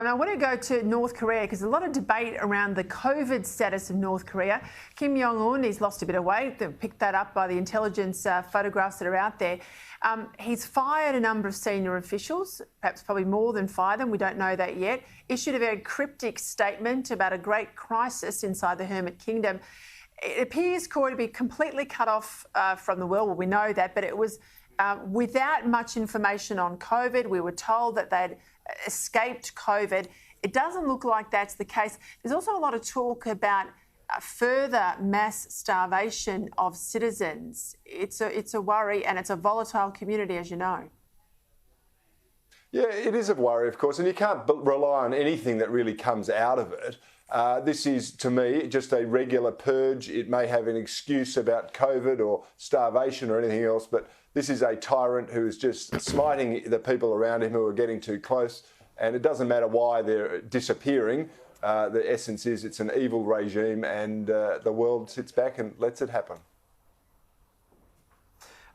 And I want to go to North Korea because there's a lot of debate around the COVID status of North Korea. Kim Jong-un, he's lost a bit of weight. They've picked that up by the intelligence photographs that are out there. He's fired a number of senior officials, perhaps probably more than fired them. We don't know that yet. Issued a very cryptic statement about a great crisis inside the Hermit Kingdom. It appears, Corey, to be completely cut off from the world. Well, we know that, but it was without much information on COVID. We were told that they'd escaped COVID. It doesn't look like that's the case. There's also a lot of talk about further mass starvation of citizens. It's a worry, and it's a volatile community, as you know. Yeah, it is a worry, of course, and you can't rely on anything that really comes out of it. This is, to me, just a regular purge. It may have an excuse about COVID or starvation or anything else, but this is a tyrant who is just smiting the people around him who are getting too close, and it doesn't matter why they're disappearing. The essence is it's an evil regime, and the world sits back and lets it happen.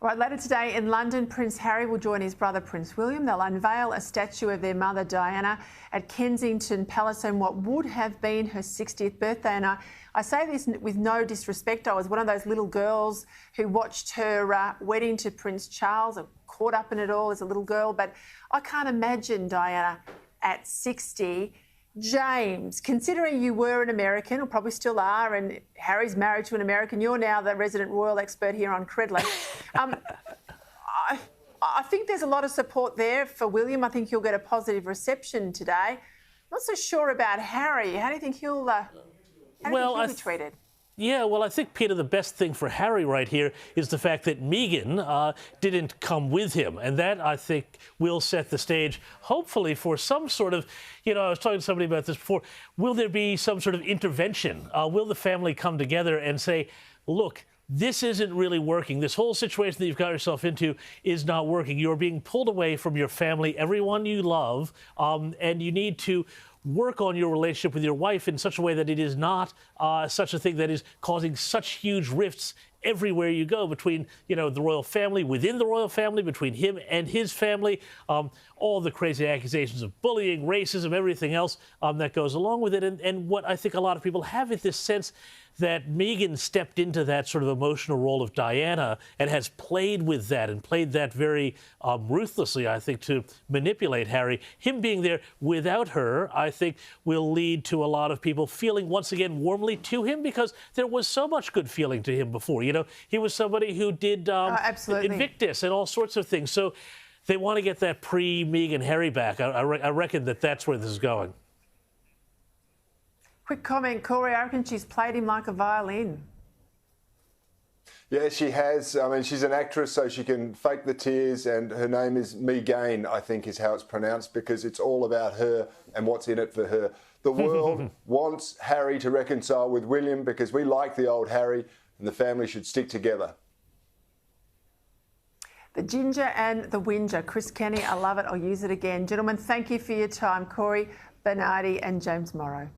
All right, later today in London, Prince Harry will join his brother Prince William. They'll unveil a statue of their mother Diana at Kensington Palace on what would have been her 60th birthday. And I say this with no disrespect. I was one of those little girls who watched her wedding to Prince Charles. I caught up in it all as a little girl, but I can't imagine Diana at 60. James, considering you were an American, or probably still are, and Harry's married to an American, you're now the resident royal expert here on Credley. I think there's a lot of support there for William. I think he'll get a positive reception today. Not so sure about Harry. How do you think he'll be treated? Yeah, well, I think, Peter, the best thing for Harry right here is the fact that Meghan didn't come with him. And that, I think, will set the stage, hopefully, for some sort of, I was talking to somebody about this before, will there be some sort of intervention? Will the family come together and say, look, this isn't really working. This whole situation that you've got yourself into is not working. You're being pulled away from your family, everyone you love, and you need to work on your relationship with your wife in such a way that it is not such a thing that is causing such huge rifts everywhere you go between, the royal family, within the royal family, between him and his family, all the crazy accusations of bullying, racism, everything else that goes along with it. And what I think a lot of people have is this sense that Meghan stepped into that sort of emotional role of Diana and has played with that and played that very ruthlessly, I think, to manipulate Harry. Him being there without her, I think, will lead to a lot of people feeling once again warmly to him, because there was so much good feeling to him before. He was somebody who did Invictus and all sorts of things. So they want to get that pre-Meghan Harry back. I reckon that that's where this is going. Quick comment, Corey. I reckon she's played him like a violin. Yeah, she has. I mean, she's an actress, so she can fake the tears, and her name is Meghan, I think is how it's pronounced, because it's all about her and what's in it for her. The world wants Harry to reconcile with William because we like the old Harry, and the family should stick together. The ginger and the whinger. Chris Kenny, I love it. I'll use it again. Gentlemen, thank you for your time. Corey, Bernardi and James Morrow.